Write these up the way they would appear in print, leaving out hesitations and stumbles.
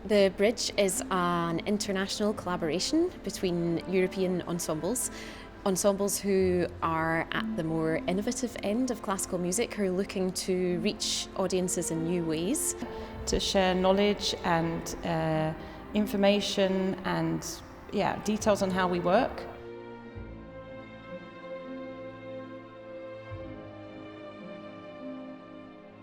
The Bridge is an international collaboration between European ensembles who are at the more innovative end of classical music, who are looking to reach audiences in new ways. To share knowledge and information and details on how we work.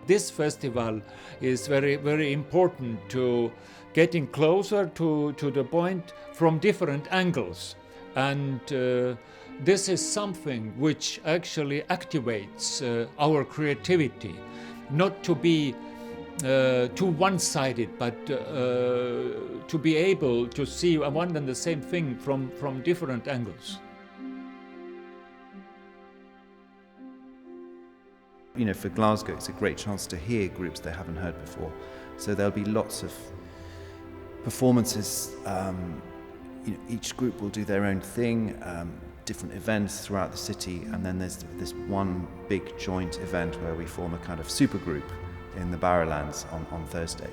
This festival is very, very important to getting closer to the point from different angles. And this is something which actually activates our creativity, not to be too one-sided, but to be able to see one and the same thing from different angles. You know, for Glasgow, it's a great chance to hear groups they haven't heard before. So there'll be lots of performances. Each group will do their own thing, different events throughout the city, and then there's this one big joint event where we form a kind of supergroup in the Barrowlands on Thursday.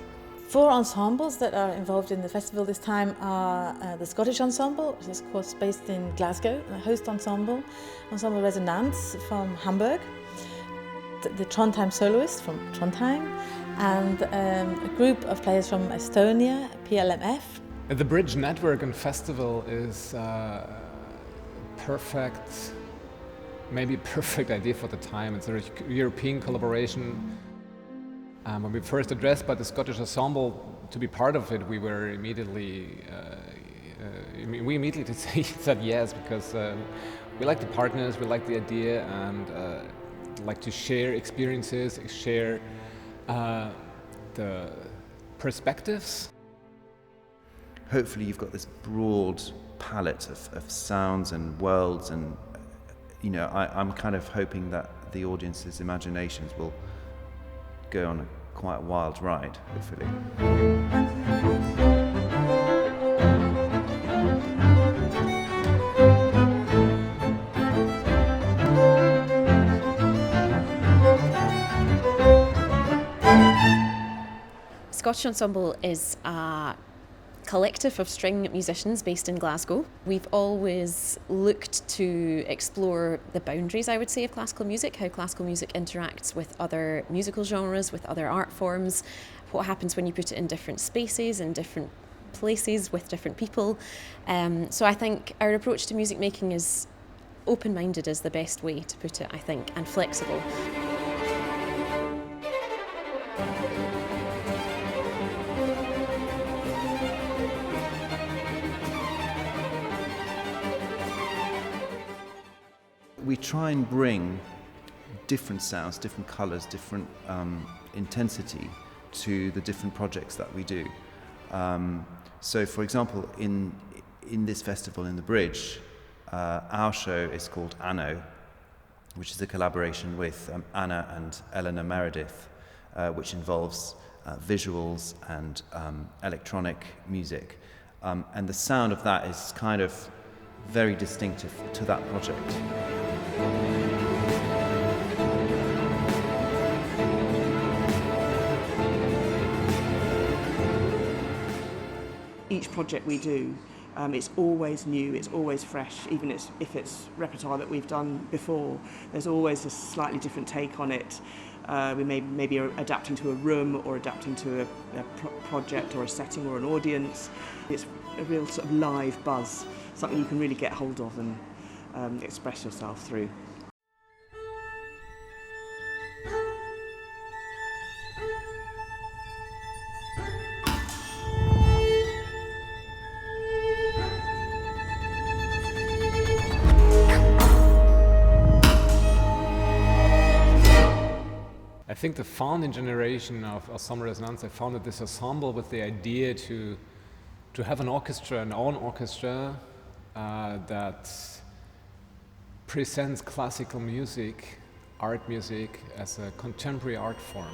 4 ensembles that are involved in the festival this time are the Scottish Ensemble, which is of course based in Glasgow, the host ensemble, Ensemble Resonance from Hamburg, the Trondheim Soloist from Trondheim, and a group of players from Estonia, PLMF. The Bridge Network and Festival is perfect, maybe a perfect idea for the time. It's a European collaboration. When we first addressed by the Scottish Ensemble to be part of it, we were immediately said yes, because we like the partners, we like the idea, and like to share experiences, share the perspectives. Hopefully you've got this broad palette of sounds and worlds, and I'm kind of hoping that the audience's imaginations will go on a quite wild ride, hopefully. Scottish Ensemble is a collective of string musicians based in Glasgow. We've always looked to explore the boundaries, I would say, of classical music, how classical music interacts with other musical genres, with other art forms, what happens when you put it in different spaces, in different places, with different people. So I think our approach to music making is open-minded is the best way to put it, I think, and flexible. We try and bring different sounds, different colours, different intensity to the different projects that we do. So, for example, in this festival in the Bridge, our show is called Anno, which is a collaboration with Anna and Eleanor Meredith, which involves visuals and electronic music. And the sound of that is kind of very distinctive to that project. Each project we do, it's always new, it's always fresh, even if it's repertoire that we've done before. There's always a slightly different take on it. We may be adapting to a room or adapting to a project or a setting or an audience. It's a real sort of live buzz, something you can really get hold of and express yourself through. think the founding generation of Ensemble Resonanz, they founded this ensemble with the idea to have an orchestra, an own orchestra that presents classical music, art music, as a contemporary art form.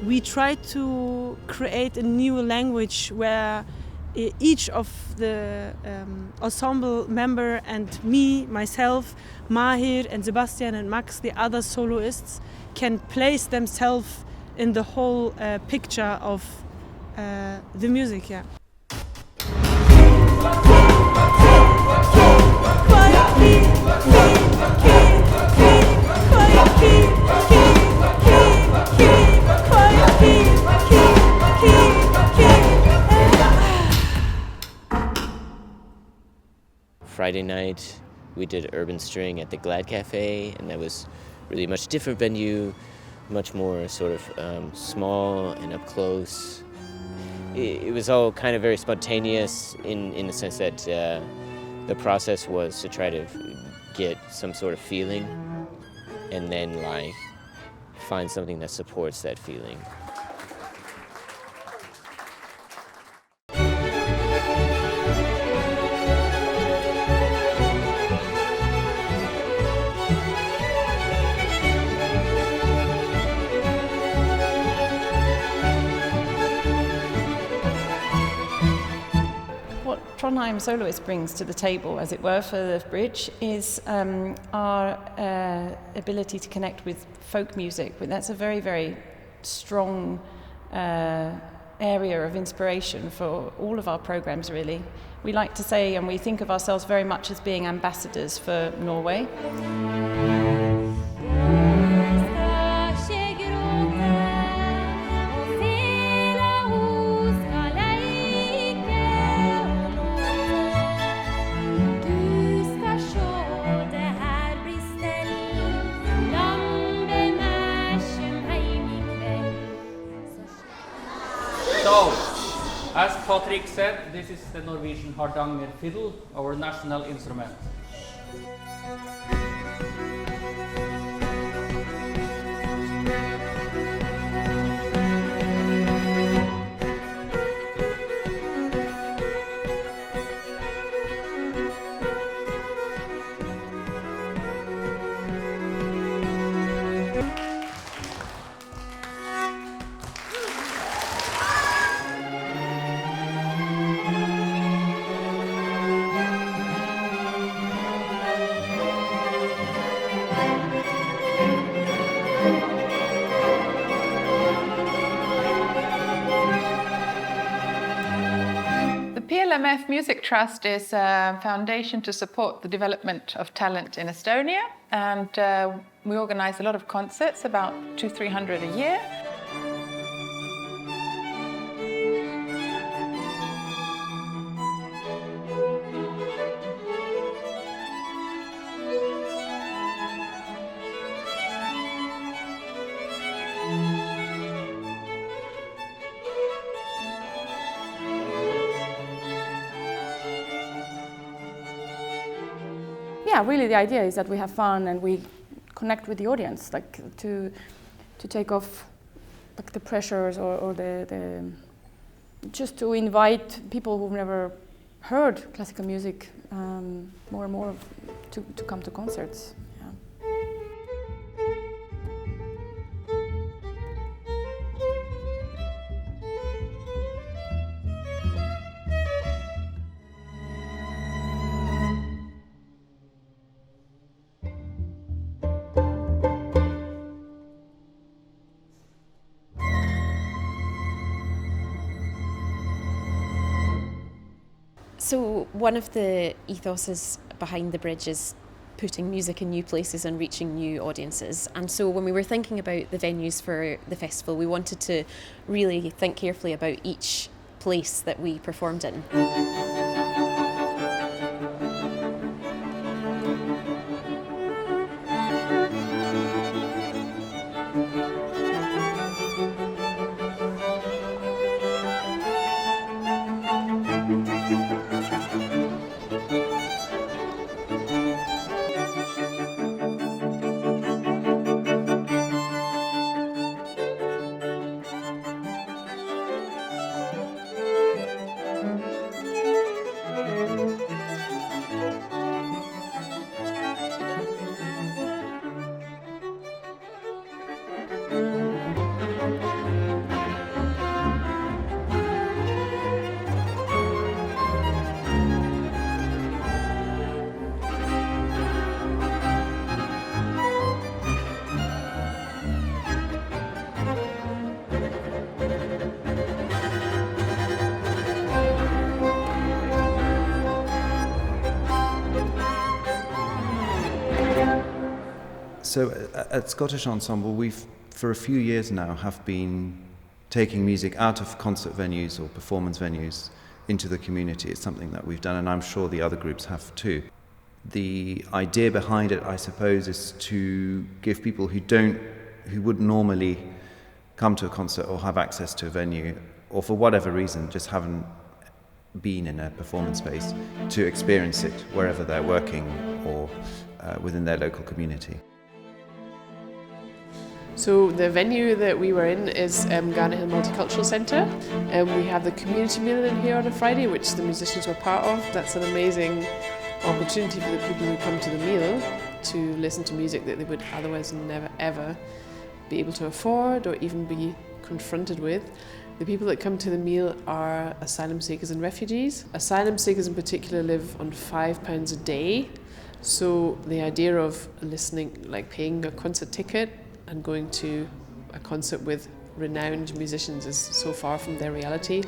We try to create a new language where each of the ensemble member and me, myself, Mahir and Sebastian and Max, the other soloists, can place themselves in the whole picture of the music. Yeah. Friday night we did urban string at the Glad Cafe, and that was really a much different venue, much more sort of small and up close. It was all kind of very spontaneous in the sense that the process was to try to get some sort of feeling and then like find something that supports that feeling. Trondheim Soloist brings to the table, as it were, for the bridge is our ability to connect with folk music. That's a very, very strong area of inspiration for all of our programs, really. We like to say, and we think of ourselves very much as being ambassadors for Norway. So, as Patrick said, this is the Norwegian Hardanger fiddle, our national instrument. PLMF Music Trust is a foundation to support the development of talent in Estonia, and we organize a lot of concerts, about 200-300 a year. Yeah, really the idea is that we have fun and we connect with the audience, like to take off like the pressures or the just to invite people who've never heard classical music more and more to come to concerts. So one of the ethoses behind the bridge is putting music in new places and reaching new audiences. And so when we were thinking about the venues for the festival, we wanted to really think carefully about each place that we performed in. So at Scottish Ensemble, we've, for a few years now, have been taking music out of concert venues or performance venues into the community. It's something that we've done, and I'm sure the other groups have too. The idea behind it, I suppose, is to give people who would normally come to a concert or have access to a venue, or for whatever reason just haven't been in a performance space, to experience it wherever they're working or within their local community. So the venue that we were in is Garnet Hill Multicultural Centre, and we have the community meal in here on a Friday, which the musicians were part of. That's an amazing opportunity for the people who come to the meal to listen to music that they would otherwise never ever be able to afford or even be confronted with. The people that come to the meal are asylum seekers and refugees. Asylum seekers in particular live on £5 a day, so the idea of listening, like paying a concert ticket and going to a concert with renowned musicians, is so far from their reality.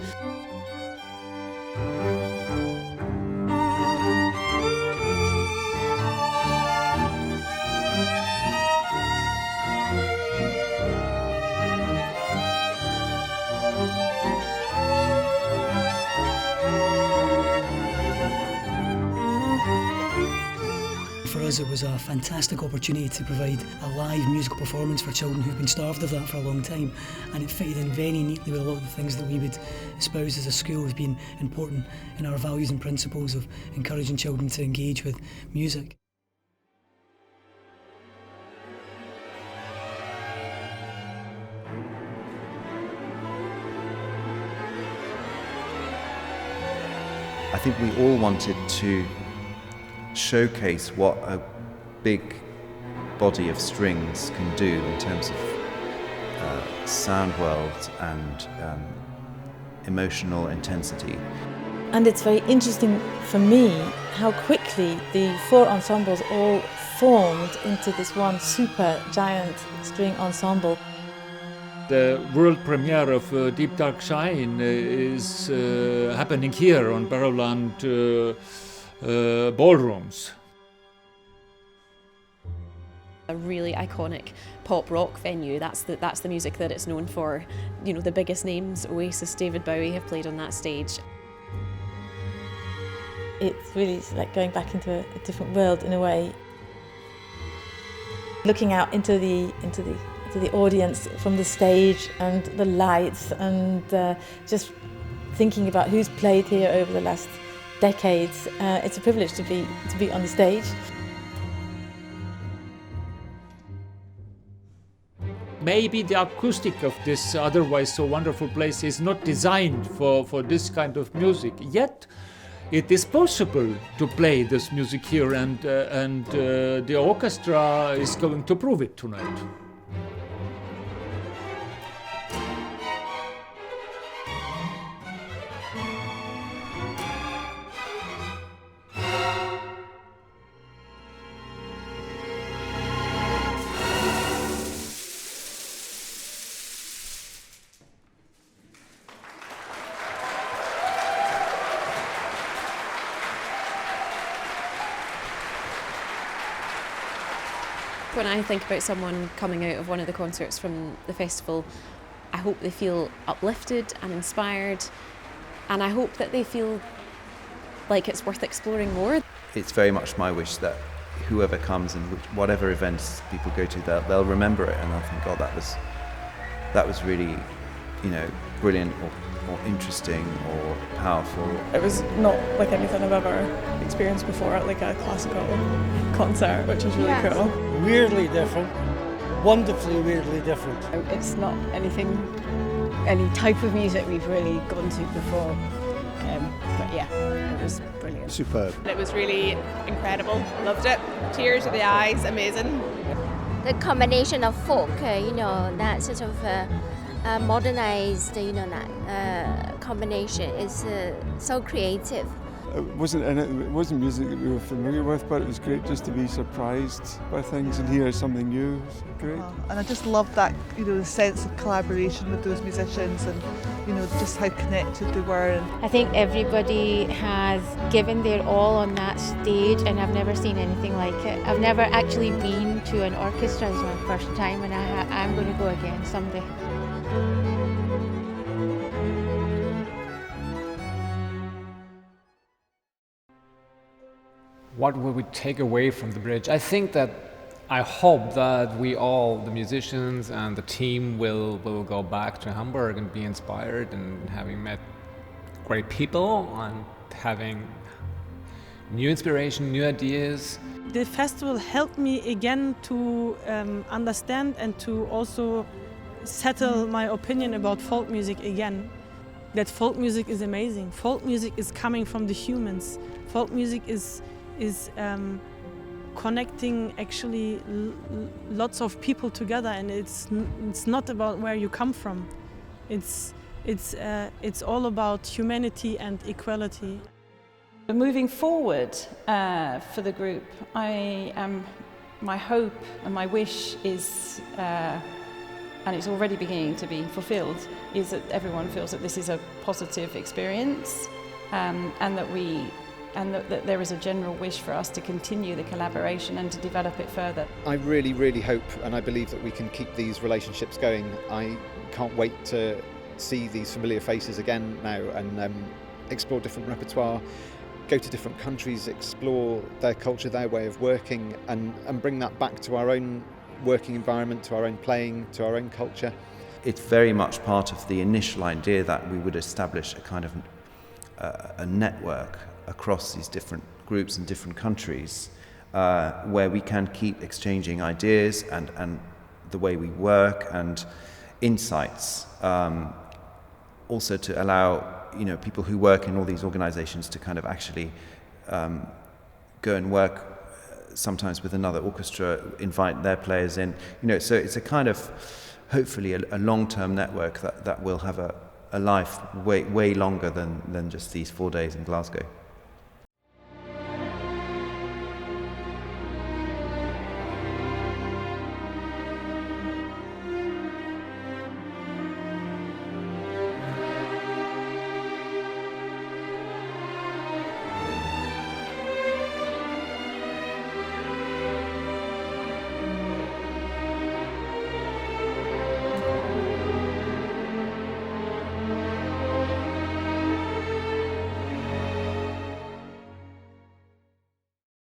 For us, it was a fantastic opportunity to provide a live musical performance for children who've been starved of that for a long time, and it fitted in very neatly with a lot of the things that we would espouse as a school as being important in our values and principles of encouraging children to engage with music. I think we all wanted to showcase what a big body of strings can do in terms of sound world and emotional intensity. And it's very interesting for me how quickly the 4 ensembles all formed into this one super giant string ensemble. The world premiere of Deep Dark Shine is happening here on Barrowland Ballrooms. A really iconic pop rock venue. That's the music that it's known for. You know, the biggest names, Oasis, David Bowie, have played on that stage. It's really like going back into a different world in a way. Looking out into the audience from the stage and the lights, and just thinking about who's played here over the last decades. It's a privilege to be on the stage. Maybe the acoustic of this otherwise so wonderful place is not designed for this kind of music, yet it is possible to play this music here, and the orchestra is going to prove it tonight. When I think about someone coming out of one of the concerts from the festival, I hope they feel uplifted and inspired, and I hope that they feel like it's worth exploring more. It's very much my wish that whoever comes and whatever events people go to, they'll remember it, and I think, God, that was really, brilliant or interesting or powerful. It was not like anything I've ever experienced before at like a classical concert, which was really cool. Weirdly different, wonderfully weirdly different. It's not any type of music we've really gone to before, but yeah, it was brilliant. Superb. It was really incredible, loved it, tears of the eyes, amazing. The combination of folk, that sort of modernized, that combination is so creative. It wasn't music that we were familiar with, but it was great just to be surprised by things and hear something new. It was great. And I just loved that, the sense of collaboration with those musicians and, just how connected they were. I think everybody has given their all on that stage, and I've never seen anything like it. I've never actually been to an orchestra. It's my first time, and I'm going to go again someday. What will we take away from the bridge? I hope that we all, the musicians and the team, will go back to Hamburg and be inspired, and having met great people and having new inspiration, new ideas. The festival helped me again to understand and to also settle my opinion about folk music again. That folk music is amazing. Folk music is coming from the humans. Folk music is connecting actually lots of people together, and it's not about where you come from. It's all about humanity and equality. Moving forward for the group, my hope and my wish is, and it's already beginning to be fulfilled, is that everyone feels that this is a positive experience, and that there is a general wish for us to continue the collaboration and to develop it further. I really, really hope and I believe that we can keep these relationships going. I can't wait to see these familiar faces again now and explore different repertoire, go to different countries, explore their culture, their way of working, and bring that back to our own working environment, to our own playing, to our own culture. It's very much part of the initial idea that we would establish a kind of a network across these different groups in different countries, where we can keep exchanging ideas and the way we work and insights, also to allow people who work in all these organizations to kind of actually go and work sometimes with another orchestra, invite their players in, so it's a kind of hopefully a long-term network that will have a life way longer than just these 4 days in Glasgow.